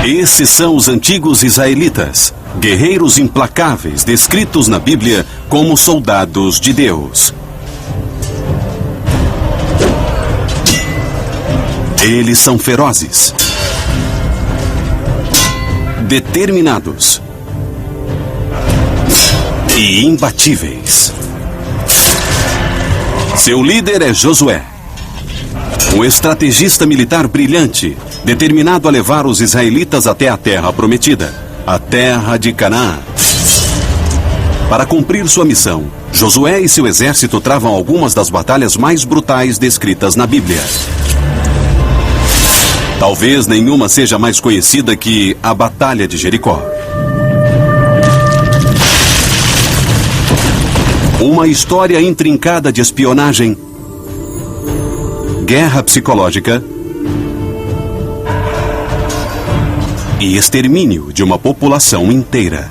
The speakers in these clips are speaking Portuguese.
Esses são os antigos israelitas, guerreiros implacáveis descritos na Bíblia como soldados de Deus. Eles são ferozes, determinados e imbatíveis. Seu líder é Josué, um estrategista militar brilhante, determinado a levar os israelitas até a terra prometida, a terra de Canaã. Para cumprir sua missão, Josué e seu exército travam algumas das batalhas mais brutais descritas na Bíblia. Talvez nenhuma seja mais conhecida que a Batalha de Jericó. Uma história intrincada de espionagem, guerra psicológica e extermínio de uma população inteira.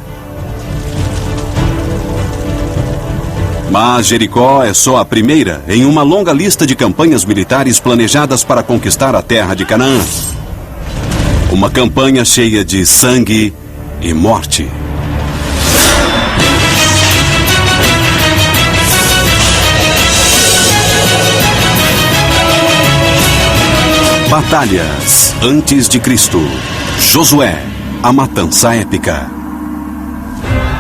Mas Jericó é só a primeira em uma longa lista de campanhas militares planejadas para conquistar a terra de Canaã. Uma campanha cheia de sangue e morte. Batalhas antes de Cristo. Josué, a matança épica.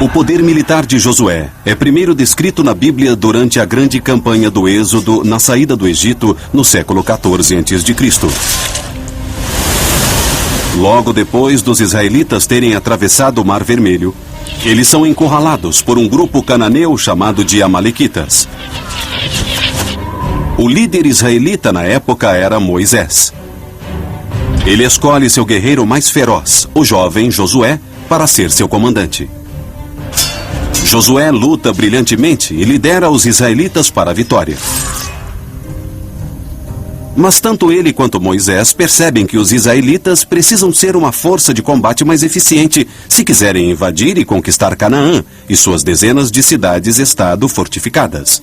O poder militar de Josué é primeiro descrito na Bíblia durante a grande campanha do Êxodo na saída do Egito no século 14 a.C. Logo depois dos israelitas terem atravessado o Mar Vermelho, eles são encurralados por um grupo cananeu chamado de Amalequitas. O líder israelita na época era Moisés. Ele escolhe seu guerreiro mais feroz, o jovem Josué, para ser seu comandante. Josué luta brilhantemente e lidera os israelitas para a vitória. Mas tanto ele quanto Moisés percebem que os israelitas precisam ser uma força de combate mais eficiente se quiserem invadir e conquistar Canaã e suas dezenas de cidades-estado fortificadas.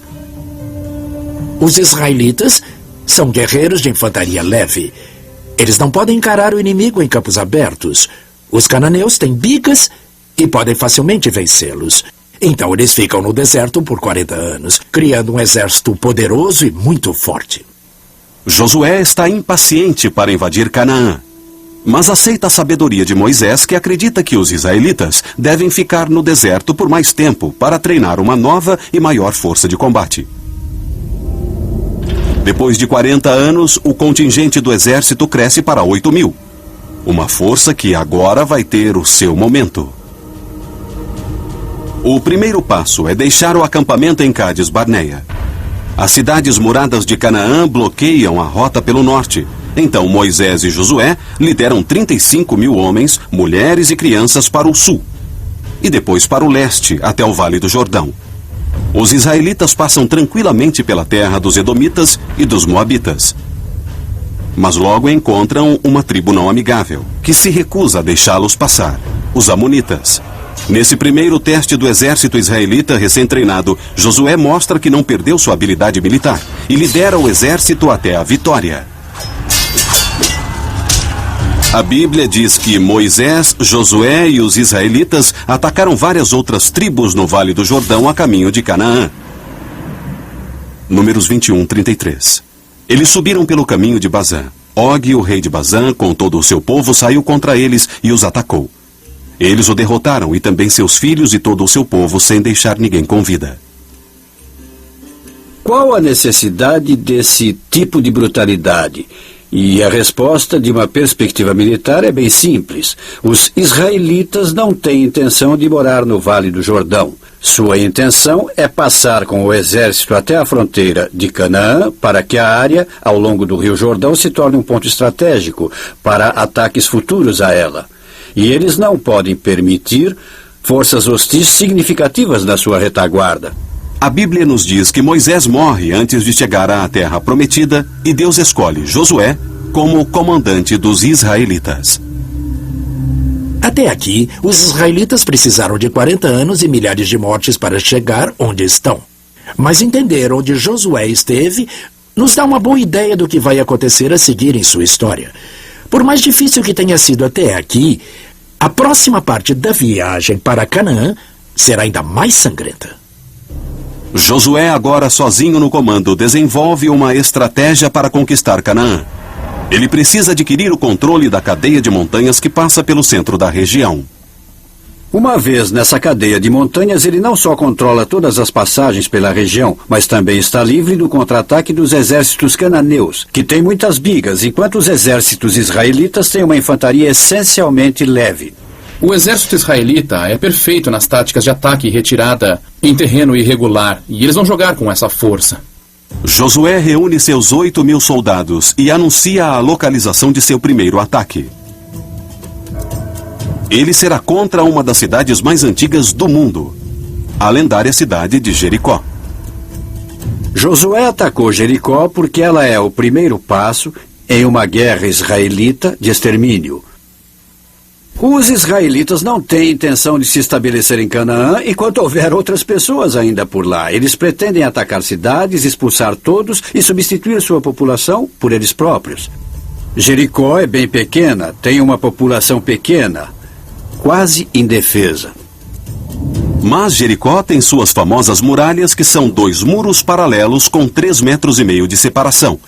Os israelitas são guerreiros de infantaria leve. Eles não podem encarar o inimigo em campos abertos. Os cananeus têm bicas e podem facilmente vencê-los. Então eles ficam no deserto por 40 anos, criando um exército poderoso e muito forte. Josué está impaciente para invadir Canaã, mas aceita a sabedoria de Moisés, que acredita que os israelitas devem ficar no deserto por mais tempo para treinar uma nova e maior força de combate. Depois de 40 anos, o contingente do exército cresce para 8.000. Uma força que agora vai ter o seu momento. O primeiro passo é deixar o acampamento em Cádiz Barneia. As cidades muradas de Canaã bloqueiam a rota pelo norte. Então Moisés e Josué lideram 35.000 homens, mulheres e crianças para o sul. E depois para o leste, até o Vale do Jordão. Os israelitas passam tranquilamente pela terra dos Edomitas e dos Moabitas. Mas logo encontram uma tribo não amigável, que se recusa a deixá-los passar: os Amonitas. Nesse primeiro teste do exército israelita recém-treinado, Josué mostra que não perdeu sua habilidade militar e lidera o exército até a vitória. A Bíblia diz que Moisés, Josué e os israelitas atacaram várias outras tribos no Vale do Jordão a caminho de Canaã. Números 21:33. Eles subiram pelo caminho de Bazã. Og, o rei de Bazã, com todo o seu povo, saiu contra eles e os atacou. Eles o derrotaram, e também seus filhos e todo o seu povo, sem deixar ninguém com vida. Qual a necessidade desse tipo de brutalidade? E a resposta, de uma perspectiva militar, é bem simples. Os israelitas não têm intenção de morar no Vale do Jordão. Sua intenção é passar com o exército até a fronteira de Canaã, para que a área ao longo do Rio Jordão se torne um ponto estratégico para ataques futuros a ela. E eles não podem permitir forças hostis significativas na sua retaguarda. A Bíblia nos diz que Moisés morre antes de chegar à terra prometida e Deus escolhe Josué como comandante dos israelitas. Até aqui, os israelitas precisaram de 40 anos e milhares de mortes para chegar onde estão. Mas entender onde Josué esteve nos dá uma boa ideia do que vai acontecer a seguir em sua história. Por mais difícil que tenha sido até aqui, a próxima parte da viagem para Canaã será ainda mais sangrenta. Josué, agora sozinho no comando, desenvolve uma estratégia para conquistar Canaã. Ele precisa adquirir o controle da cadeia de montanhas que passa pelo centro da região. Uma vez nessa cadeia de montanhas, ele não só controla todas as passagens pela região, mas também está livre do contra-ataque dos exércitos cananeus, que têm muitas bigas, enquanto os exércitos israelitas têm uma infantaria essencialmente leve. O exército israelita é perfeito nas táticas de ataque e retirada em terreno irregular, e eles vão jogar com essa força. Josué reúne seus 8.000 soldados e anuncia a localização de seu primeiro ataque. Ele será contra uma das cidades mais antigas do mundo, a lendária cidade de Jericó. Josué atacou Jericó porque ela é o primeiro passo em uma guerra israelita de extermínio. Os israelitas não têm intenção de se estabelecer em Canaã enquanto houver outras pessoas ainda por lá. Eles pretendem atacar cidades, expulsar todos e substituir sua população por eles próprios. Jericó é bem pequena, tem uma população pequena, quase indefesa. Mas Jericó tem suas famosas muralhas, que são 2 muros paralelos com 3,5 metros de separação.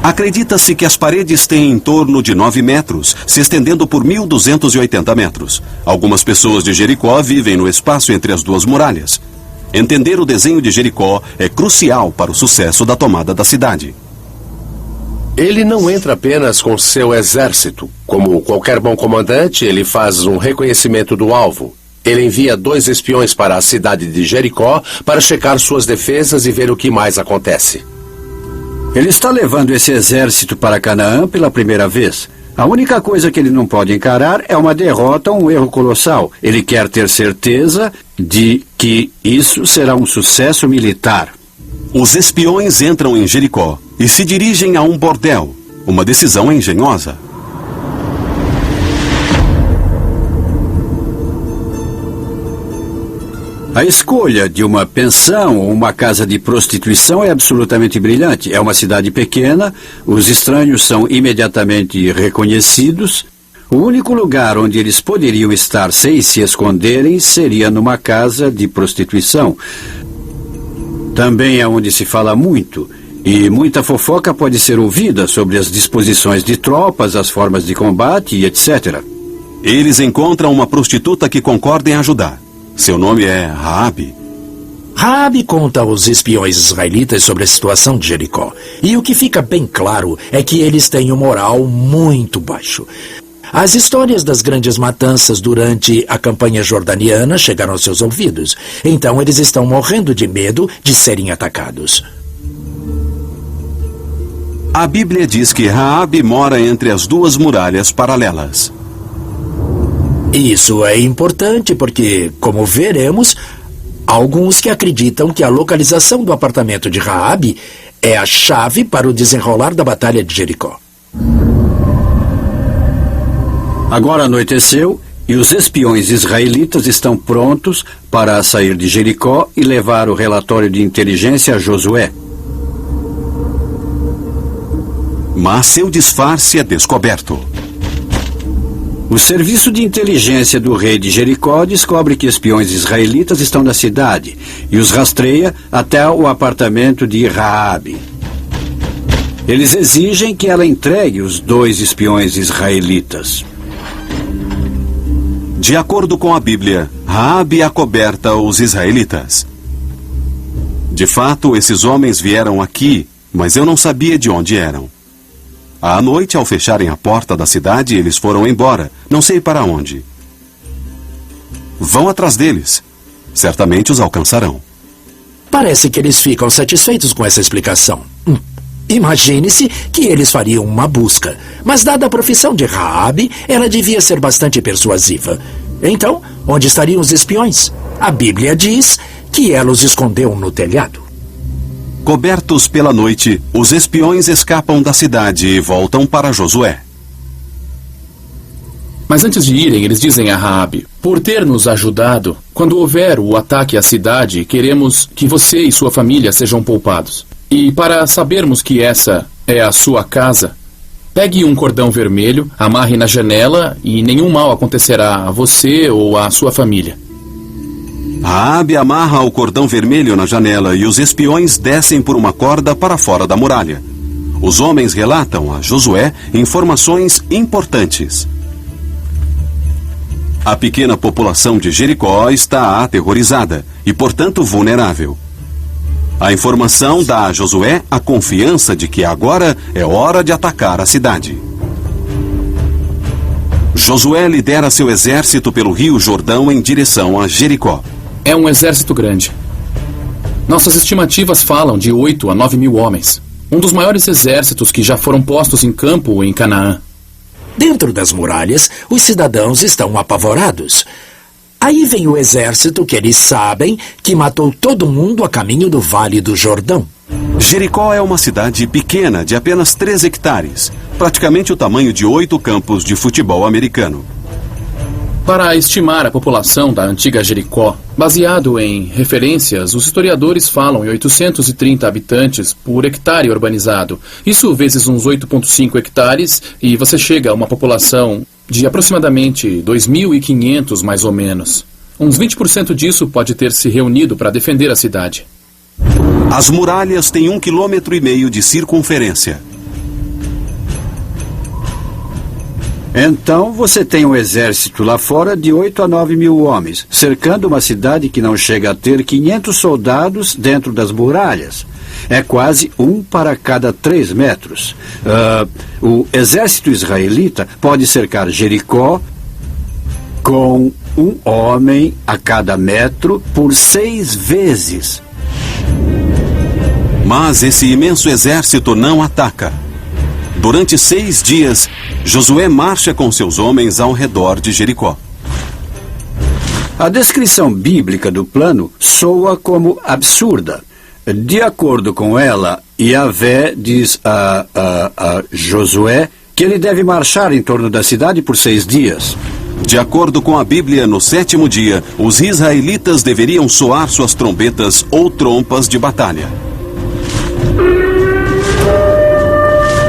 Acredita-se que as paredes têm em torno de 9 metros, se estendendo por 1.280 metros. Algumas pessoas de Jericó vivem no espaço entre as 2 muralhas. Entender o desenho de Jericó é crucial para o sucesso da tomada da cidade. Ele não entra apenas com seu exército. Como qualquer bom comandante, ele faz um reconhecimento do alvo. Ele envia 2 espiões para a cidade de Jericó para checar suas defesas e ver o que mais acontece. Ele está levando esse exército para Canaã pela primeira vez. A única coisa que ele não pode encarar é uma derrota ou um erro colossal. Ele quer ter certeza de que isso será um sucesso militar. Os espiões entram em Jericó e se dirigem a um bordel, uma decisão engenhosa. A escolha de uma pensão ou uma casa de prostituição é absolutamente brilhante. É uma cidade pequena, os estranhos são imediatamente reconhecidos. O único lugar onde eles poderiam estar sem se esconderem seria numa casa de prostituição. Também é onde se fala muito, e muita fofoca pode ser ouvida sobre as disposições de tropas, as formas de combate e etc. Eles encontram uma prostituta que concorda em ajudar. Seu nome é Raabe. Raabe conta aos espiões israelitas sobre a situação de Jericó. E o que fica bem claro é que eles têm um moral muito baixo. As histórias das grandes matanças durante a campanha jordaniana chegaram aos seus ouvidos. Então eles estão morrendo de medo de serem atacados. A Bíblia diz que Raabe mora entre as 2 muralhas paralelas. Isso é importante porque, como veremos, há alguns que acreditam que a localização do apartamento de Raabe é a chave para o desenrolar da Batalha de Jericó. Agora anoiteceu e os espiões israelitas estão prontos para sair de Jericó e levar o relatório de inteligência a Josué. Mas seu disfarce é descoberto. O serviço de inteligência do rei de Jericó descobre que espiões israelitas estão na cidade e os rastreia até o apartamento de Raabe. Eles exigem que ela entregue os 2 espiões israelitas. De acordo com a Bíblia, Raabe acoberta os israelitas. De fato, esses homens vieram aqui, mas eu não sabia de onde eram. À noite, ao fecharem a porta da cidade, eles foram embora, não sei para onde. Vão atrás deles. Certamente os alcançarão. Parece que eles ficam satisfeitos com essa explicação. Imagine-se que eles fariam uma busca, mas dada a profissão de Raabe, ela devia ser bastante persuasiva. Então, onde estariam os espiões? A Bíblia diz que ela os escondeu no telhado. Cobertos pela noite, os espiões escapam da cidade e voltam para Josué. Mas antes de irem, eles dizem a Raabe: por ter nos ajudado, quando houver o ataque à cidade, queremos que você e sua família sejam poupados. E para sabermos que essa é a sua casa, pegue um cordão vermelho, amarre na janela e nenhum mal acontecerá a você ou à sua família. Raabe amarra o cordão vermelho na janela e os espiões descem por uma corda para fora da muralha. Os homens relatam a Josué informações importantes. A pequena população de Jericó está aterrorizada e, portanto, vulnerável. A informação dá a Josué a confiança de que agora é hora de atacar a cidade. Josué lidera seu exército pelo rio Jordão em direção a Jericó. É um exército grande. Nossas estimativas falam de 8 a 9 mil homens. Um dos maiores exércitos que já foram postos em campo em Canaã. Dentro das muralhas, os cidadãos estão apavorados. Aí vem o exército que eles sabem que matou todo mundo a caminho do Vale do Jordão. Jericó é uma cidade pequena de apenas 3 hectares, praticamente o tamanho de 8 campos de futebol americano. Para estimar a população da antiga Jericó, baseado em referências, os historiadores falam em 830 habitantes por hectare urbanizado. Isso vezes uns 8,5 hectares e você chega a uma população de aproximadamente 2.500 mais ou menos. Uns 20% disso pode ter se reunido para defender a cidade. As muralhas têm 1,5 km de circunferência. Então você tem um exército lá fora de 8 a 9 mil homens, cercando uma cidade que não chega a ter 500 soldados dentro das muralhas. É quase 1 para cada 3 metros. O exército israelita pode cercar Jericó com 1 homem a cada metro por 6 vezes. Mas esse imenso exército não ataca. Durante 6 dias, Josué marcha com seus homens ao redor de Jericó. A descrição bíblica do plano soa como absurda. De acordo com ela, Yahvé diz a Josué que ele deve marchar em torno da cidade por 6 dias. De acordo com a Bíblia, no 7º dia, os israelitas deveriam soar suas trombetas ou trompas de batalha.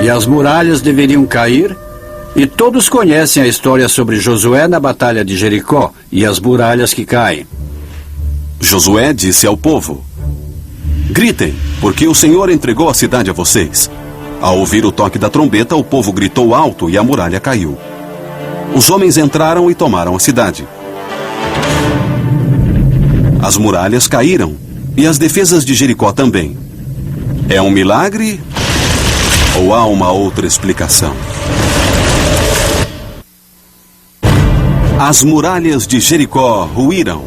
E as muralhas deveriam cair, e todos conhecem a história sobre Josué na Batalha de Jericó e as muralhas que caem. Josué disse ao povo: gritem, porque o Senhor entregou a cidade a vocês. Ao ouvir o toque da trombeta, o povo gritou alto e a muralha caiu. Os homens entraram e tomaram a cidade. As muralhas caíram e as defesas de Jericó também. É um milagre ou há uma outra explicação? As muralhas de Jericó ruíram.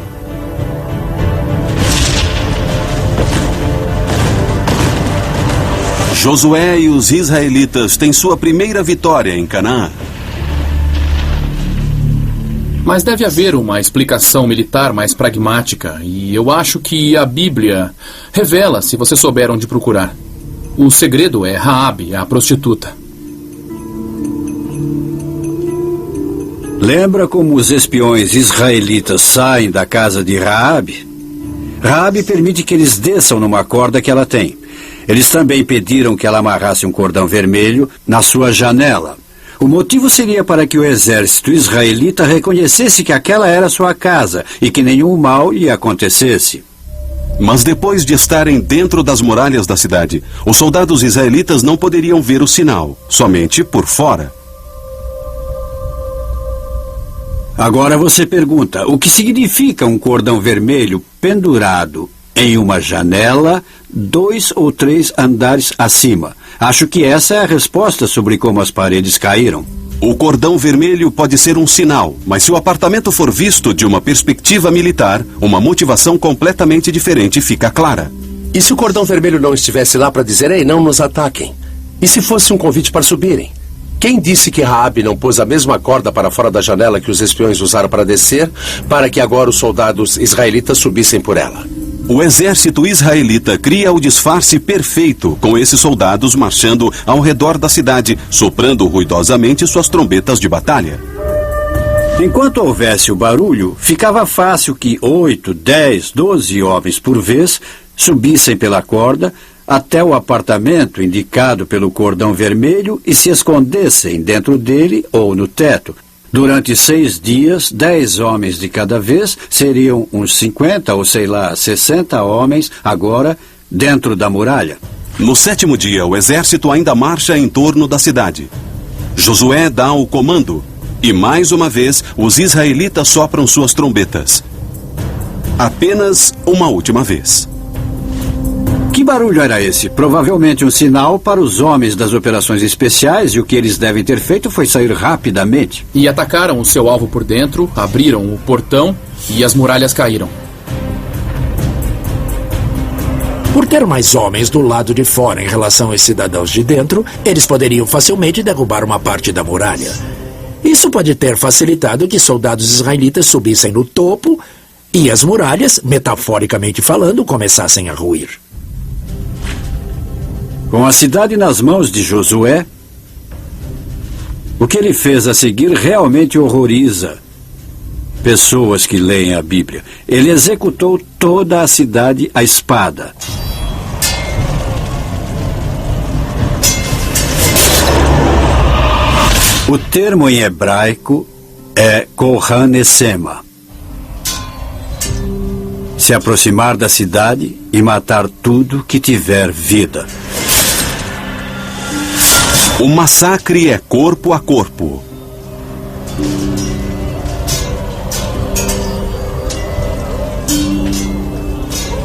Josué e os israelitas têm sua primeira vitória em Canaã. Mas deve haver uma explicação militar mais pragmática, e eu acho que a Bíblia revela se você souber onde procurar. O segredo é Raabe, a prostituta. Lembra como os espiões israelitas saem da casa de Raabe? Raabe permite que eles desçam numa corda que ela tem. Eles também pediram que ela amarrasse um cordão vermelho na sua janela. O motivo seria para que o exército israelita reconhecesse que aquela era sua casa e que nenhum mal lhe acontecesse. Mas depois de estarem dentro das muralhas da cidade, os soldados israelitas não poderiam ver o sinal, somente por fora. Agora você pergunta, o que significa um cordão vermelho pendurado em uma janela 2 ou 3 andares acima? Acho que essa é a resposta sobre como as paredes caíram. O cordão vermelho pode ser um sinal, mas se o apartamento for visto de uma perspectiva militar, uma motivação completamente diferente fica clara. E se o cordão vermelho não estivesse lá para dizer, ei, não nos ataquem? E se fosse um convite para subirem? Quem disse que Raabe não pôs a mesma corda para fora da janela que os espiões usaram para descer, para que agora os soldados israelitas subissem por ela? O exército israelita cria o disfarce perfeito, com esses soldados marchando ao redor da cidade, soprando ruidosamente suas trombetas de batalha. Enquanto houvesse o barulho, ficava fácil que 8, 10, 12 homens por vez subissem pela corda até o apartamento indicado pelo cordão vermelho e se escondessem dentro dele ou no teto. Durante 6 dias, 10 homens de cada vez seriam uns 50 ou 60 homens agora dentro da muralha. No 7º dia, o exército ainda marcha em torno da cidade. Josué dá o comando e, mais uma vez, os israelitas sopram suas trombetas. Apenas uma última vez. Que barulho era esse? Provavelmente um sinal para os homens das operações especiais, e o que eles devem ter feito foi sair rapidamente. E atacaram o seu alvo por dentro, abriram o portão e as muralhas caíram. Por ter mais homens do lado de fora em relação aos cidadãos de dentro, eles poderiam facilmente derrubar uma parte da muralha. Isso pode ter facilitado que soldados israelitas subissem no topo e as muralhas, metaforicamente falando, começassem a ruir. Com a cidade nas mãos de Josué, o que ele fez a seguir realmente horroriza pessoas que leem a Bíblia. Ele executou toda a cidade à espada. O termo em hebraico é Kohanesema. Se aproximar da cidade e matar tudo que tiver vida. O massacre é corpo a corpo.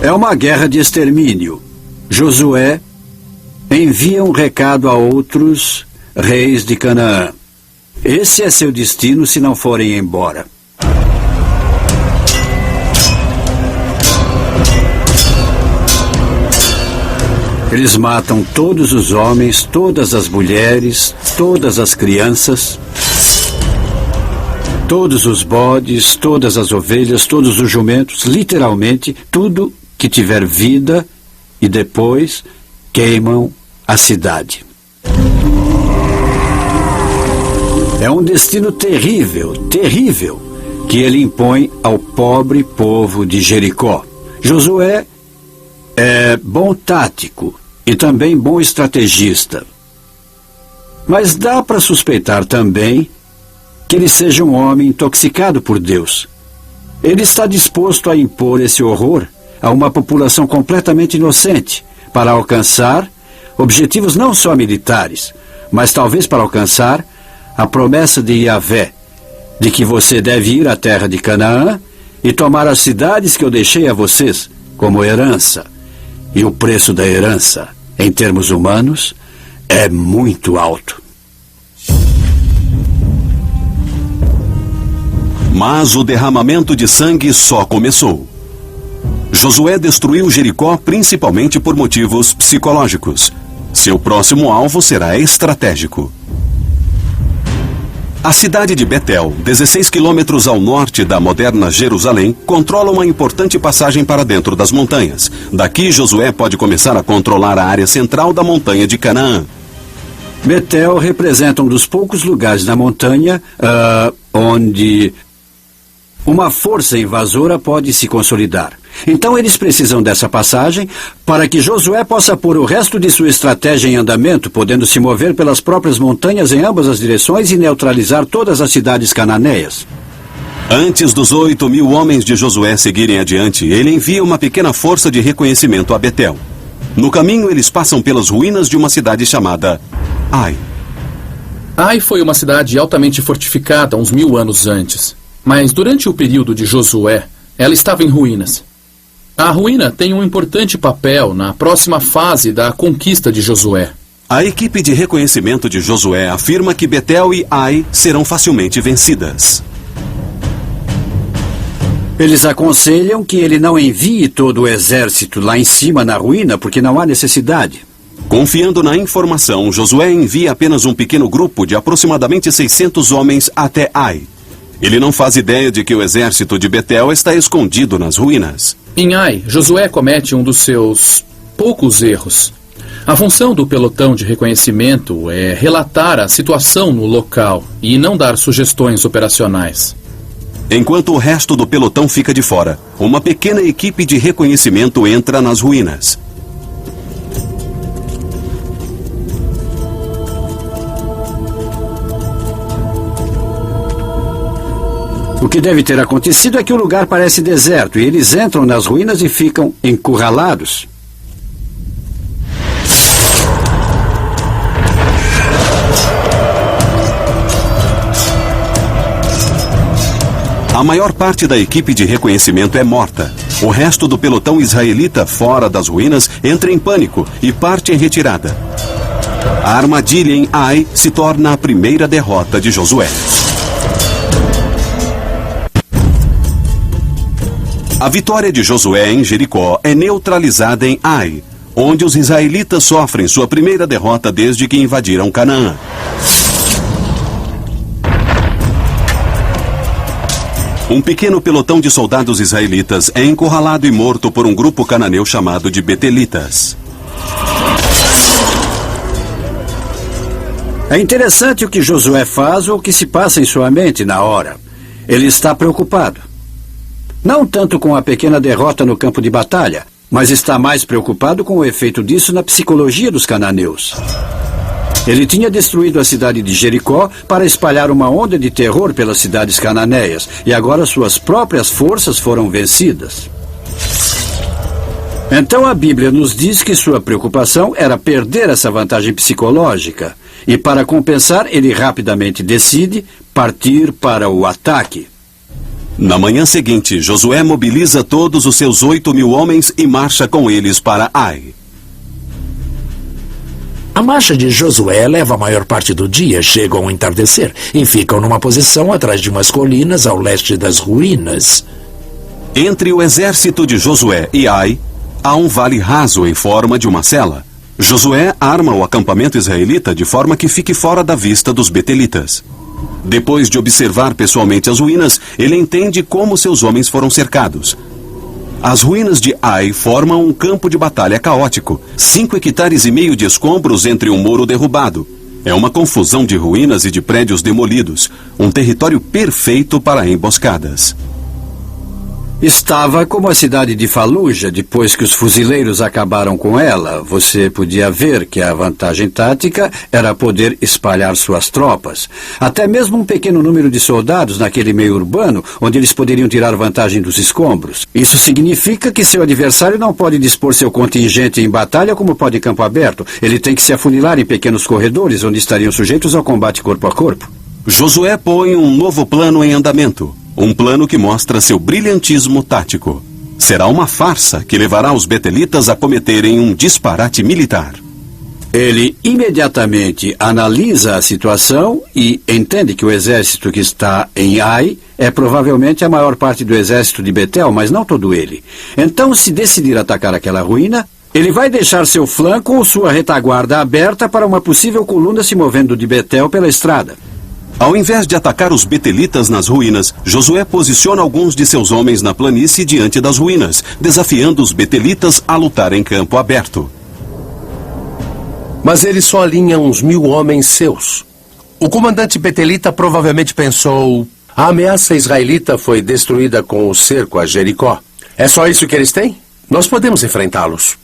É uma guerra de extermínio. Josué envia um recado a outros reis de Canaã. Esse é seu destino se não forem embora. Eles matam todos os homens, todas as mulheres, todas as crianças, todos os bodes, todas as ovelhas, todos os jumentos, literalmente tudo que tiver vida, e depois queimam a cidade. É um destino terrível, terrível, que ele impõe ao pobre povo de Jericó. Josué é bom tático e também bom estrategista. Mas dá para suspeitar também que ele seja um homem intoxicado por Deus. Ele está disposto a impor esse horror a uma população completamente inocente para alcançar objetivos não só militares, mas talvez para alcançar a promessa de Yahvé, de que você deve ir à terra de Canaã e tomar as cidades que eu deixei a vocês como herança. E o preço da herança, em termos humanos, é muito alto. Mas o derramamento de sangue só começou. Josué destruiu Jericó principalmente por motivos psicológicos. Seu próximo alvo será estratégico. A cidade de Betel, 16 quilômetros ao norte da moderna Jerusalém, controla uma importante passagem para dentro das montanhas. Daqui, Josué pode começar a controlar a área central da montanha de Canaã. Betel representa um dos poucos lugares na montanha onde uma força invasora pode se consolidar. Então eles precisam dessa passagem para que Josué possa pôr o resto de sua estratégia em andamento, podendo se mover pelas próprias montanhas em ambas as direções e neutralizar todas as cidades cananeias. Antes dos 8.000 homens de Josué seguirem adiante, ele envia uma pequena força de reconhecimento a Betel. No caminho, eles passam pelas ruínas de uma cidade chamada Ai. Ai foi uma cidade altamente fortificada uns 1000 anos antes. Mas durante o período de Josué, ela estava em ruínas. A ruína tem um importante papel na próxima fase da conquista de Josué. A equipe de reconhecimento de Josué afirma que Betel e Ai serão facilmente vencidas. Eles aconselham que ele não envie todo o exército lá em cima na ruína, porque não há necessidade. Confiando na informação, Josué envia apenas um pequeno grupo de aproximadamente 600 homens até Ai. Ele não faz ideia de que o exército de Betel está escondido nas ruínas. Em Ai, Josué comete um dos seus poucos erros. A função do pelotão de reconhecimento é relatar a situação no local e não dar sugestões operacionais. Enquanto o resto do pelotão fica de fora, uma pequena equipe de reconhecimento entra nas ruínas. O que deve ter acontecido é que o lugar parece deserto e eles entram nas ruínas e ficam encurralados. A maior parte da equipe de reconhecimento é morta. O resto do pelotão israelita fora das ruínas entra em pânico e parte em retirada. A armadilha em Ai se torna a primeira derrota de Josué. A vitória de Josué em Jericó é neutralizada em Ai, onde os israelitas sofrem sua primeira derrota desde que invadiram Canaã. Um pequeno pelotão de soldados israelitas é encurralado e morto por um grupo cananeu chamado de Betelitas. É interessante o que Josué faz ou o que se passa em sua mente na hora. Ele está preocupado. Não tanto com a pequena derrota no campo de batalha, mas está mais preocupado com o efeito disso na psicologia dos cananeus. Ele tinha destruído a cidade de Jericó para espalhar uma onda de terror pelas cidades cananeias, e agora suas próprias forças foram vencidas. Então a Bíblia nos diz que sua preocupação era perder essa vantagem psicológica, e para compensar ele rapidamente decide partir para o ataque. Na manhã seguinte, Josué mobiliza todos os seus 8.000 homens e marcha com eles para Ai. A marcha de Josué leva a maior parte do dia, chegam ao entardecer e ficam numa posição atrás de umas colinas ao leste das ruínas. Entre o exército de Josué e Ai, há um vale raso em forma de uma cela. Josué arma o acampamento israelita de forma que fique fora da vista dos betelitas. Depois de observar pessoalmente as ruínas, ele entende como seus homens foram cercados. As ruínas de Ai formam um campo de batalha caótico, 5,5 hectares de escombros entre um muro derrubado. É uma confusão de ruínas e de prédios demolidos, um território perfeito para emboscadas. Estava como a cidade de Faluja, depois que os fuzileiros acabaram com ela. Você podia ver que a vantagem tática era poder espalhar suas tropas. Até mesmo um pequeno número de soldados naquele meio urbano, onde eles poderiam tirar vantagem dos escombros. Isso significa que seu adversário não pode dispor seu contingente em batalha como pode em campo aberto. Ele tem que se afunilar em pequenos corredores, onde estariam sujeitos ao combate corpo a corpo. Josué põe um novo plano em andamento. Um plano que mostra seu brilhantismo tático. Será uma farsa que levará os betelitas a cometerem um disparate militar. Ele imediatamente analisa a situação e entende que o exército que está em Ai é provavelmente a maior parte do exército de Betel, mas não todo ele. Então, se decidir atacar aquela ruína, ele vai deixar seu flanco ou sua retaguarda aberta para uma possível coluna se movendo de Betel pela estrada. Ao invés de atacar os betelitas nas ruínas, Josué posiciona alguns de seus homens na planície diante das ruínas, desafiando os betelitas a lutar em campo aberto. Mas ele só alinha uns 1.000 homens seus. O comandante betelita provavelmente pensou: a ameaça israelita foi destruída com o cerco a Jericó. É só isso que eles têm? Nós podemos enfrentá-los.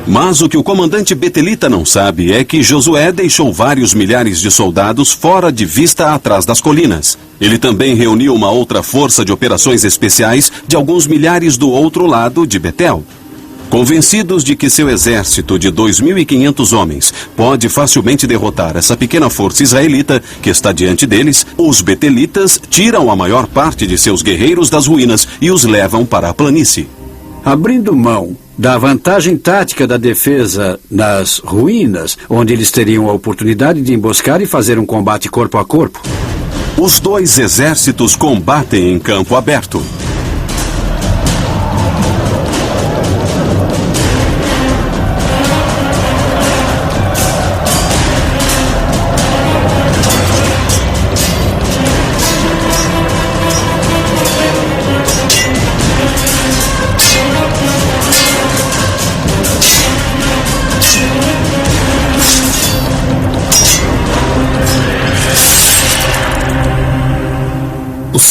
Mas o que o comandante betelita não sabe é que Josué deixou vários milhares de soldados fora de vista atrás das colinas. Ele também reuniu uma outra força de operações especiais de alguns milhares do outro lado de Betel. Convencidos de que seu exército de 2.500 homens pode facilmente derrotar essa pequena força israelita que está diante deles, os betelitas tiram a maior parte de seus guerreiros das ruínas e os levam para a planície. Abrindo mão da vantagem tática da defesa nas ruínas, onde eles teriam a oportunidade de emboscar e fazer um combate corpo a corpo. Os dois exércitos combatem em campo aberto.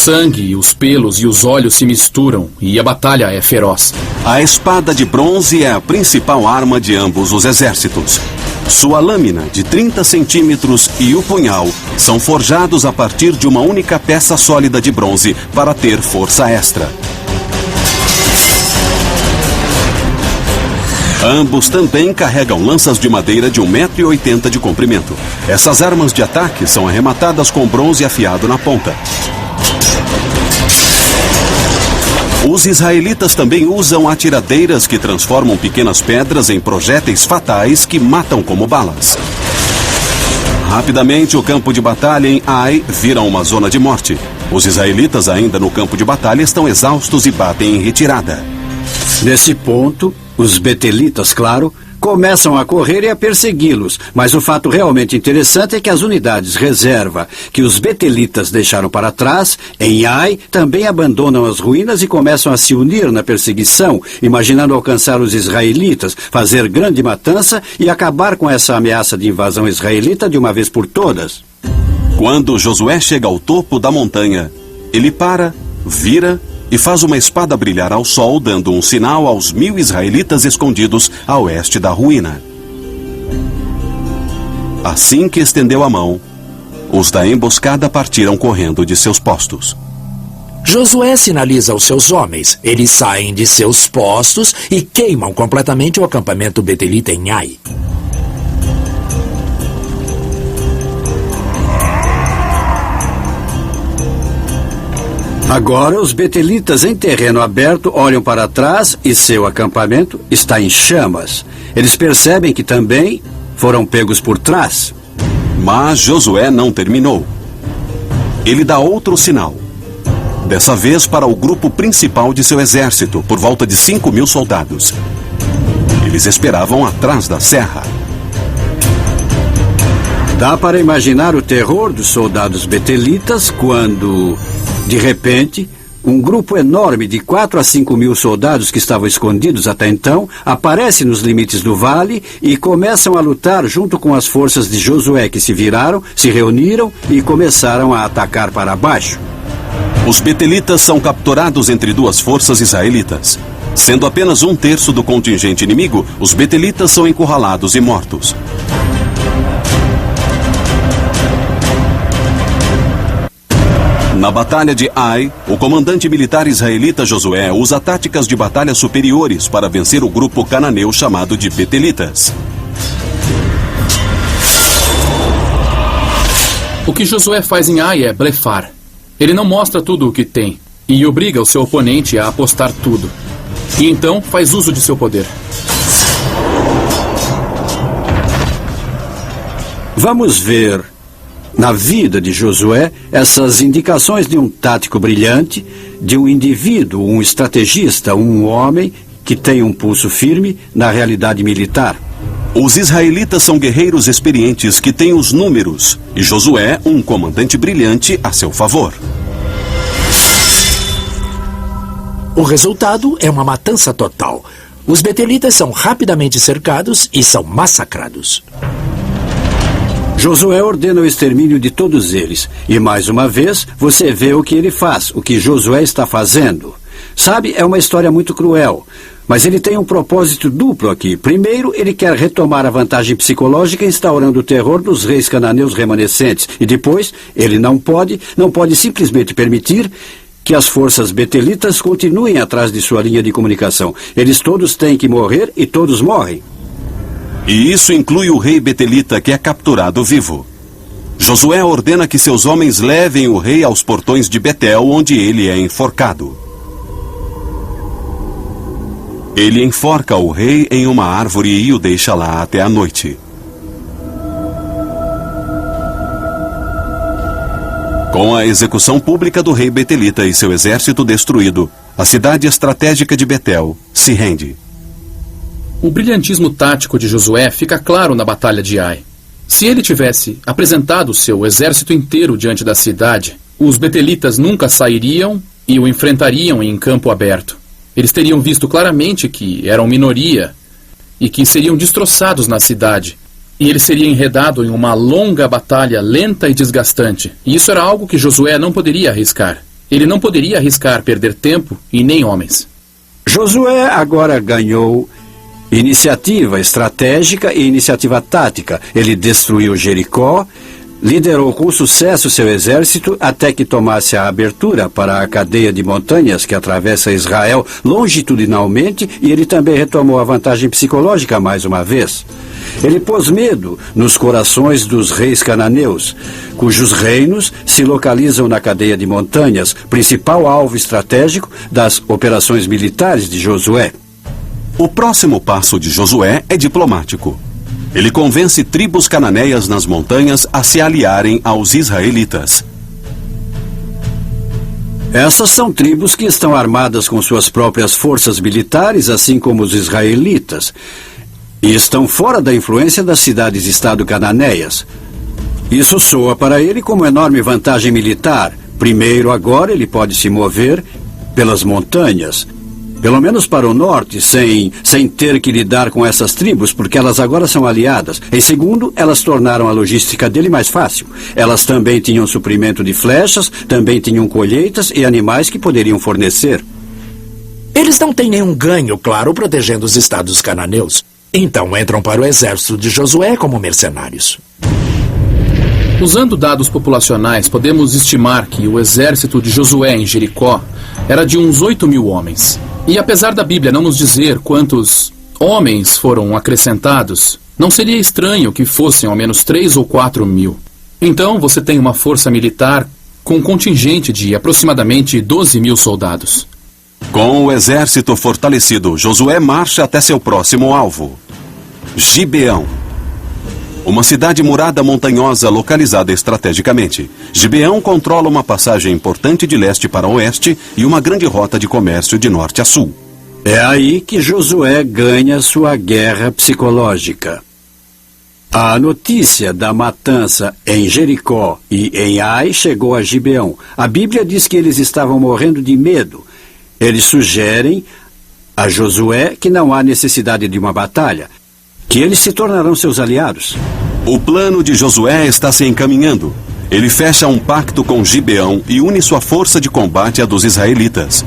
sangue, os pelos e os olhos se misturam e a batalha é feroz. A espada de bronze é a principal arma de ambos os exércitos. Sua lâmina, de 30 centímetros, e o punhal são forjados a partir de uma única peça sólida de bronze para ter força extra. Ambos também carregam lanças de madeira de 1,80 m de comprimento. Essas armas de ataque são arrematadas com bronze afiado na ponta. Os israelitas também usam atiradeiras que transformam pequenas pedras em projéteis fatais que matam como balas. Rapidamente, o campo de batalha em Ai vira uma zona de morte. Os israelitas ainda no campo de batalha estão exaustos e batem em retirada. Nesse ponto, os betelitas, claro, começam a correr e a persegui-los, mas o fato realmente interessante é que as unidades reserva que os betelitas deixaram para trás, em Ai, também abandonam as ruínas e começam a se unir na perseguição, imaginando alcançar os israelitas, fazer grande matança e acabar com essa ameaça de invasão israelita de uma vez por todas. Quando Josué chega ao topo da montanha, ele para, vira e faz uma espada brilhar ao sol, dando um sinal aos 1.000 israelitas escondidos a oeste da ruína. Assim que estendeu a mão, os da emboscada partiram correndo de seus postos. Josué sinaliza aos seus homens. Eles saem de seus postos e queimam completamente o acampamento betelita em Ai. Agora, os betelitas em terreno aberto olham para trás e seu acampamento está em chamas. Eles percebem que também foram pegos por trás. Mas Josué não terminou. Ele dá outro sinal. Dessa vez para o grupo principal de seu exército, por volta de 5.000 soldados. Eles esperavam atrás da serra. Dá para imaginar o terror dos soldados betelitas quando, de repente, um grupo enorme de 4 a 5 mil soldados que estavam escondidos até então aparece nos limites do vale e começam a lutar junto com as forças de Josué, que se viraram, se reuniram e começaram a atacar para baixo. Os betelitas são capturados entre duas forças israelitas. Sendo apenas 1/3 do contingente inimigo, os betelitas são encurralados e mortos. Na batalha de Ai, o comandante militar israelita Josué usa táticas de batalha superiores para vencer o grupo cananeu chamado de betelitas. O que Josué faz em Ai é blefar. Ele não mostra tudo o que tem e obriga o seu oponente a apostar tudo. E então faz uso de seu poder. Vamos ver na vida de Josué essas indicações de um tático brilhante, de um indivíduo, um estrategista, um homem que tem um pulso firme na realidade militar. Os israelitas são guerreiros experientes que têm os números, e Josué, um comandante brilhante, a seu favor. O resultado é uma matança total. Os betelitas são rapidamente cercados e são massacrados. Josué ordena o extermínio de todos eles. E mais uma vez, você vê o que ele faz, o que Josué está fazendo. Sabe, é uma história muito cruel. Mas ele tem um propósito duplo aqui. Primeiro, ele quer retomar a vantagem psicológica instaurando o terror dos reis cananeus remanescentes. E depois, ele não pode simplesmente permitir que as forças betelitas continuem atrás de sua linha de comunicação. Eles todos têm que morrer e todos morrem. E isso inclui o rei betelita, que é capturado vivo. Josué ordena que seus homens levem o rei aos portões de Betel, onde ele é enforcado. Ele enforca o rei em uma árvore e o deixa lá até a noite. Com a execução pública do rei betelita e seu exército destruído, a cidade estratégica de Betel se rende. O brilhantismo tático de Josué fica claro na batalha de Ai. Se ele tivesse apresentado seu exército inteiro diante da cidade, os betelitas nunca sairiam e o enfrentariam em campo aberto. Eles teriam visto claramente que eram minoria e que seriam destroçados na cidade. E ele seria enredado em uma longa batalha lenta e desgastante. E isso era algo que Josué não poderia arriscar. Ele não poderia arriscar perder tempo e nem homens. Josué agora ganhou iniciativa estratégica e iniciativa tática. Ele destruiu Jericó, liderou com sucesso seu exército até que tomasse a abertura para a cadeia de montanhas que atravessa Israel longitudinalmente, e ele também retomou a vantagem psicológica mais uma vez. Ele pôs medo nos corações dos reis cananeus, cujos reinos se localizam na cadeia de montanhas, principal alvo estratégico das operações militares de Josué. O próximo passo de Josué é diplomático. Ele convence tribos cananeias nas montanhas a se aliarem aos israelitas. Essas são tribos que estão armadas com suas próprias forças militares, assim como os israelitas, e estão fora da influência das cidades-estado cananeias. Isso soa para ele como enorme vantagem militar. Primeiro, agora ele pode se mover pelas montanhas, pelo menos para o norte, sem ter que lidar com essas tribos, porque elas agora são aliadas. Em segundo, elas tornaram a logística dele mais fácil. Elas também tinham suprimento de flechas, também tinham colheitas e animais que poderiam fornecer. Eles não têm nenhum ganho, claro, protegendo os estados cananeus. Então entram para o exército de Josué como mercenários. Usando dados populacionais, podemos estimar que o exército de Josué em Jericó era de uns 8.000 homens. E apesar da Bíblia não nos dizer quantos homens foram acrescentados, não seria estranho que fossem ao menos 3 ou 4 mil. Então você tem uma força militar com um contingente de aproximadamente 12.000 soldados. Com o exército fortalecido, Josué marcha até seu próximo alvo, Gibeão. Uma cidade murada montanhosa localizada estrategicamente. Gibeão controla uma passagem importante de leste para oeste e uma grande rota de comércio de norte a sul. É aí que Josué ganha sua guerra psicológica. A notícia da matança em Jericó e em Ai chegou a Gibeão. A Bíblia diz que eles estavam morrendo de medo. Eles sugerem a Josué que não há necessidade de uma batalha, que eles se tornarão seus aliados. O plano de Josué está se encaminhando. Ele fecha um pacto com Gibeão e une sua força de combate à dos israelitas.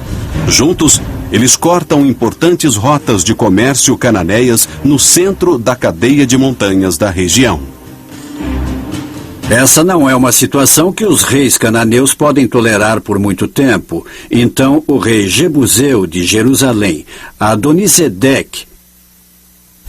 Juntos, eles cortam importantes rotas de comércio cananeias no centro da cadeia de montanhas da região. Essa não é uma situação que os reis cananeus podem tolerar por muito tempo. Então, o rei Jebuseu de Jerusalém, Adonisedeque,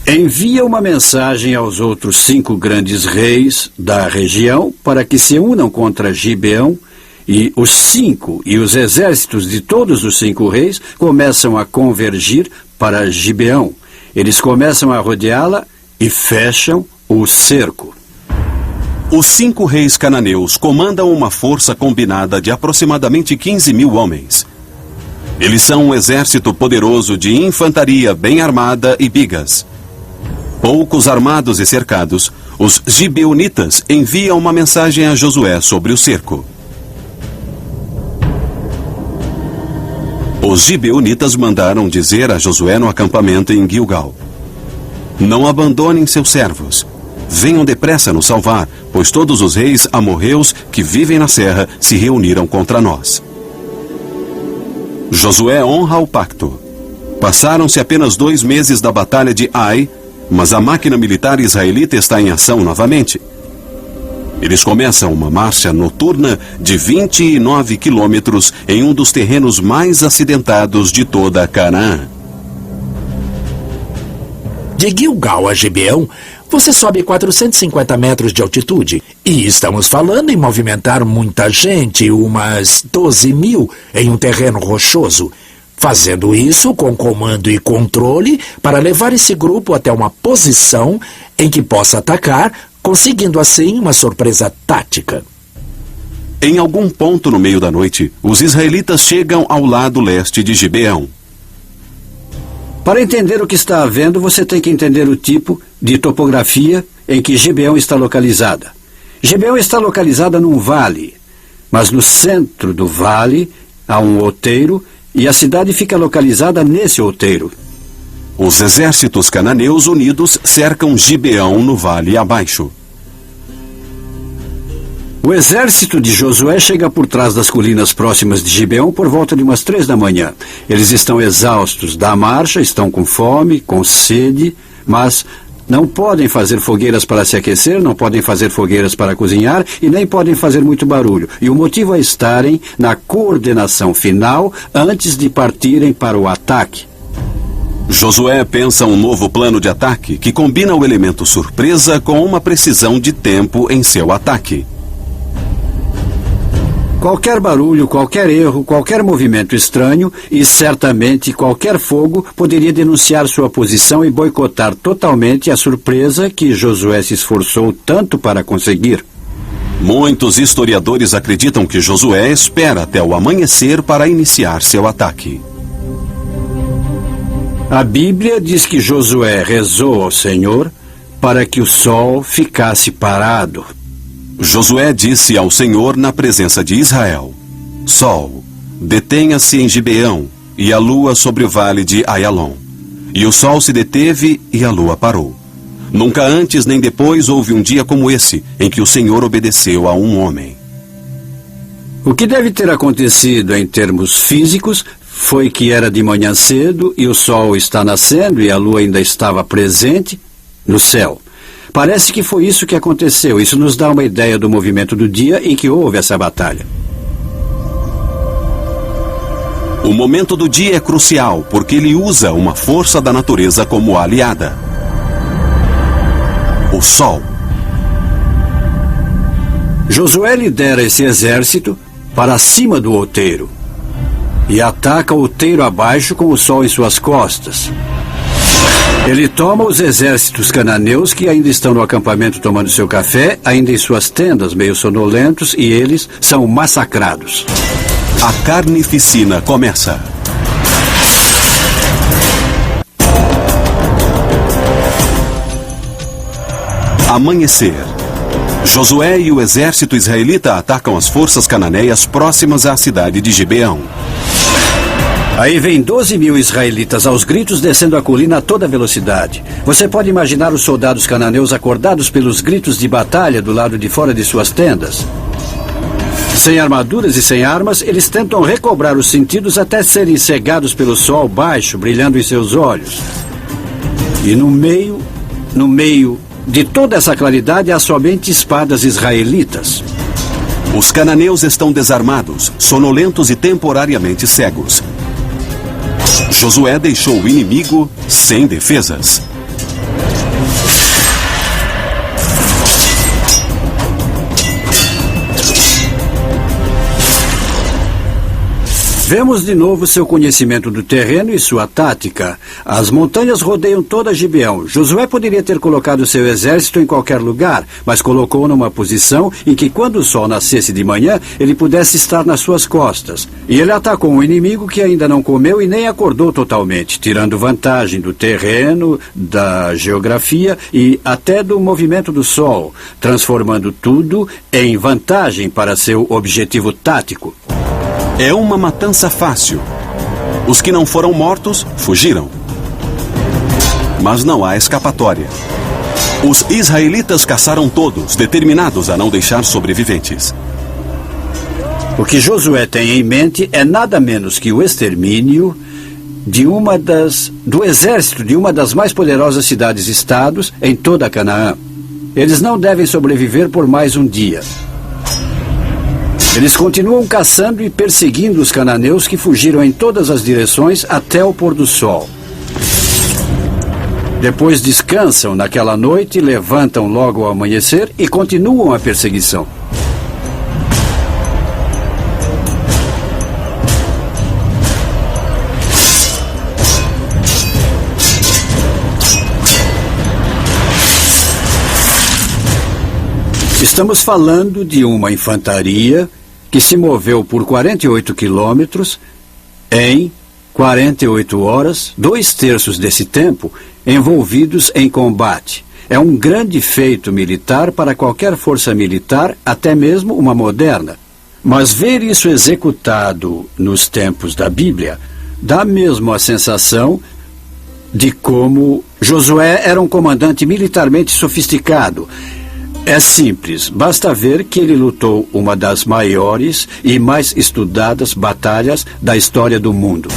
envia uma mensagem aos outros 5 grandes reis da região para que se unam contra Gibeão, e os 5 e os exércitos de todos os 5 reis começam a convergir para Gibeão. Eles começam a rodeá-la e fecham o cerco. Os 5 reis cananeus comandam uma força combinada de aproximadamente 15.000 homens. Eles são um exército poderoso de infantaria bem armada e bigas. Poucos armados e cercados, os gibeonitas enviam uma mensagem a Josué sobre o cerco. Os gibeonitas mandaram dizer a Josué no acampamento em Gilgal: não abandonem seus servos. Venham depressa nos salvar, pois todos os reis amorreus que vivem na serra se reuniram contra nós. Josué honra o pacto. Passaram-se apenas 2 meses da batalha de Ai, mas a máquina militar israelita está em ação novamente. Eles começam uma marcha noturna de 29 quilômetros em um dos terrenos mais acidentados de toda Canaã. De Gilgal a Gibeão, você sobe 450 metros de altitude. E estamos falando em movimentar muita gente, umas 12.000, em um terreno rochoso. Fazendo isso com comando e controle para levar esse grupo até uma posição em que possa atacar, conseguindo assim uma surpresa tática. Em algum ponto no meio da noite, os israelitas chegam ao lado leste de Gibeão. Para entender o que está havendo, você tem que entender o tipo de topografia em que Gibeão está localizada. Gibeão está localizada num vale, mas no centro do vale há um outeiro e a cidade fica localizada nesse outeiro. Os exércitos cananeus unidos cercam Gibeão no vale abaixo. O exército de Josué chega por trás das colinas próximas de Gibeão por volta de umas 3 da manhã. Eles estão exaustos da marcha, estão com fome, com sede, mas não podem fazer fogueiras para se aquecer, não podem fazer fogueiras para cozinhar e nem podem fazer muito barulho. E o motivo é estarem na coordenação final antes de partirem para o ataque. Josué pensa um novo plano de ataque que combina o elemento surpresa com uma precisão de tempo em seu ataque. Qualquer barulho, qualquer erro, qualquer movimento estranho e certamente qualquer fogo poderia denunciar sua posição e boicotar totalmente a surpresa que Josué se esforçou tanto para conseguir. Muitos historiadores acreditam que Josué espera até o amanhecer para iniciar seu ataque. A Bíblia diz que Josué rezou ao Senhor para que o sol ficasse parado. Josué disse ao Senhor na presença de Israel: Sol, detenha-se em Gibeão, e a lua sobre o vale de Aialon. E o sol se deteve e a lua parou. Nunca antes nem depois houve um dia como esse, em que o Senhor obedeceu a um homem. O que deve ter acontecido em termos físicos foi que era de manhã cedo e o sol está nascendo e a lua ainda estava presente no céu. Parece que foi isso que aconteceu. Isso nos dá uma ideia do movimento do dia em que houve essa batalha. O momento do dia é crucial, porque ele usa uma força da natureza como aliada: o sol. Josué lidera esse exército para cima do outeiro e ataca o outeiro abaixo com o sol em suas costas. Ele toma os exércitos cananeus que ainda estão no acampamento tomando seu café, ainda em suas tendas, meio sonolentos, e eles são massacrados. A carnificina começa. Amanhecer. Josué e o exército israelita atacam as forças cananeias próximas à cidade de Gibeão. Aí vem 12.000 israelitas aos gritos descendo a colina a toda velocidade. Você pode imaginar os soldados cananeus acordados pelos gritos de batalha do lado de fora de suas tendas. Sem armaduras e sem armas, eles tentam recobrar os sentidos até serem cegados pelo sol baixo, brilhando em seus olhos. E no meio de toda essa claridade, há somente espadas israelitas. Os cananeus estão desarmados, sonolentos e temporariamente cegos. Josué deixou o inimigo sem defesas. Vemos de novo seu conhecimento do terreno e sua tática. As montanhas rodeiam toda Gibeão. Josué poderia ter colocado seu exército em qualquer lugar, mas colocou numa posição em que, quando o sol nascesse de manhã, ele pudesse estar nas suas costas. E ele atacou um inimigo que ainda não comeu e nem acordou totalmente, tirando vantagem do terreno, da geografia e até do movimento do sol, transformando tudo em vantagem para seu objetivo tático. É uma matança fácil. Os que não foram mortos, fugiram. Mas não há escapatória. Os israelitas caçaram todos, determinados a não deixar sobreviventes. O que Josué tem em mente é nada menos que o extermínio do exército de uma das mais poderosas cidades-estados em toda Canaã. Eles não devem sobreviver por mais um dia. Eles continuam caçando e perseguindo os cananeus que fugiram em todas as direções até o pôr do sol. Depois descansam naquela noite, levantam logo ao amanhecer e continuam a perseguição. Estamos falando de uma infantaria que se moveu por 48 quilômetros em 48 horas, 2/3 desse tempo, envolvidos em combate. É um grande feito militar para qualquer força militar, até mesmo uma moderna. Mas ver isso executado nos tempos da Bíblia dá mesmo a sensação de como Josué era um comandante militarmente sofisticado. É simples, basta ver que ele lutou uma das maiores e mais estudadas batalhas da história do mundo.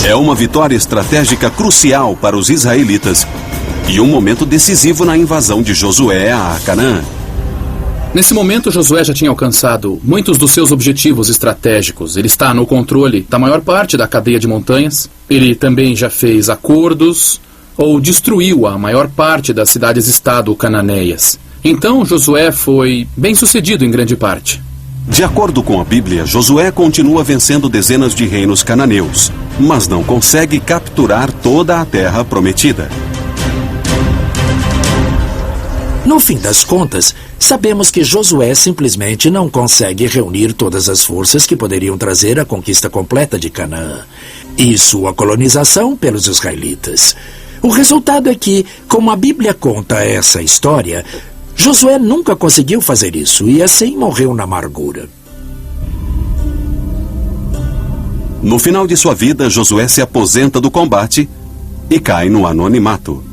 É uma vitória estratégica crucial para os israelitas e um momento decisivo na invasão de Josué a Canaã. Nesse momento, Josué já tinha alcançado muitos dos seus objetivos estratégicos. Ele está no controle da maior parte da cadeia de montanhas. Ele também já fez acordos ou destruiu a maior parte das cidades-estado cananeias. Então, Josué foi bem-sucedido em grande parte. De acordo com a Bíblia, Josué continua vencendo dezenas de reinos cananeus, mas não consegue capturar toda a terra prometida. No fim das contas, sabemos que Josué simplesmente não consegue reunir todas as forças que poderiam trazer a conquista completa de Canaã e sua colonização pelos israelitas. O resultado é que, como a Bíblia conta essa história, Josué nunca conseguiu fazer isso e assim morreu na amargura. No final de sua vida, Josué se aposenta do combate e cai no anonimato.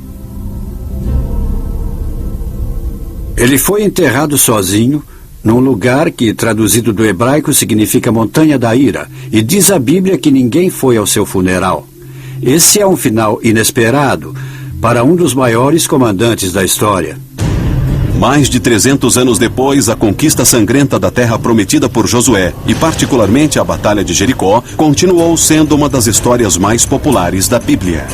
Ele foi enterrado sozinho num lugar que, traduzido do hebraico, significa Montanha da Ira, e diz a Bíblia que ninguém foi ao seu funeral. Esse é um final inesperado para um dos maiores comandantes da história. Mais de 300 anos depois, a conquista sangrenta da terra prometida por Josué, e particularmente a Batalha de Jericó, continuou sendo uma das histórias mais populares da Bíblia.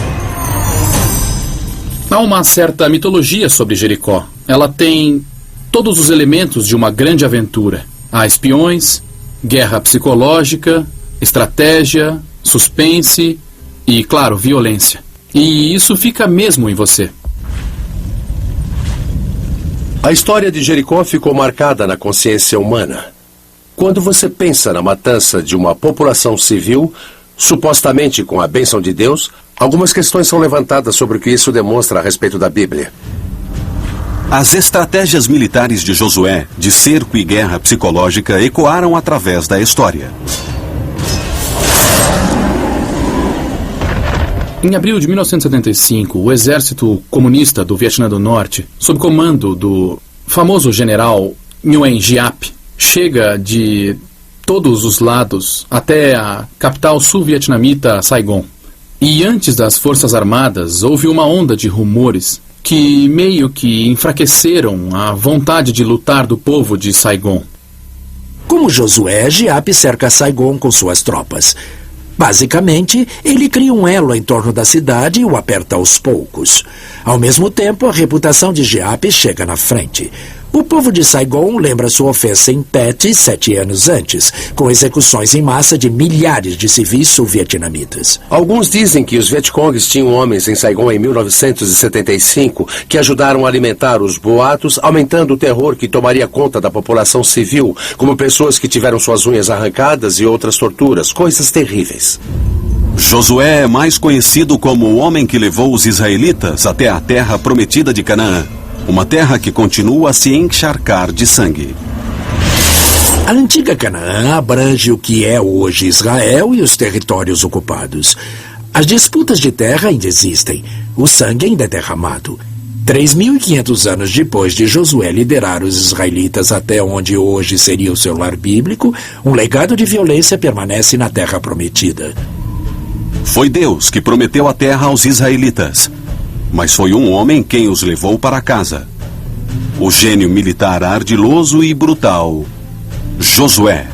Há uma certa mitologia sobre Jericó. Ela tem todos os elementos de uma grande aventura. Há espiões, guerra psicológica, estratégia, suspense e, claro, violência. E isso fica mesmo em você. A história de Jericó ficou marcada na consciência humana. Quando você pensa na matança de uma população civil, supostamente com a bênção de Deus, algumas questões são levantadas sobre o que isso demonstra a respeito da Bíblia. As estratégias militares de Josué, de cerco e guerra psicológica, ecoaram através da história. Em abril de 1975, o exército comunista do Vietnã do Norte, sob comando do famoso general Nguyen Giap, chega de todos os lados até a capital sul-vietnamita, Saigon. E antes das Forças Armadas, houve uma onda de rumores que meio que enfraqueceram a vontade de lutar do povo de Saigon. Como Josué, Giap cerca Saigon com suas tropas. Basicamente, ele cria um elo em torno da cidade e o aperta aos poucos. Ao mesmo tempo, a reputação de Giap chega na frente. O povo de Saigon lembra sua ofensa em Tet 7 anos antes, com execuções em massa de milhares de civis sul-vietnamitas. Alguns dizem que os Vietcongs tinham homens em Saigon em 1975 que ajudaram a alimentar os boatos, aumentando o terror que tomaria conta da população civil, como pessoas que tiveram suas unhas arrancadas e outras torturas, coisas terríveis. Josué é mais conhecido como o homem que levou os israelitas até a terra prometida de Canaã. Uma terra que continua a se encharcar de sangue. A antiga Canaã abrange o que é hoje Israel e os territórios ocupados. As disputas de terra ainda existem. O sangue ainda é derramado. 3.500 anos depois de Josué liderar os israelitas até onde hoje seria o seu lar bíblico, um legado de violência permanece na terra prometida. Foi Deus que prometeu a terra aos israelitas. Mas foi um homem quem os levou para casa. O gênio militar ardiloso e brutal, Josué.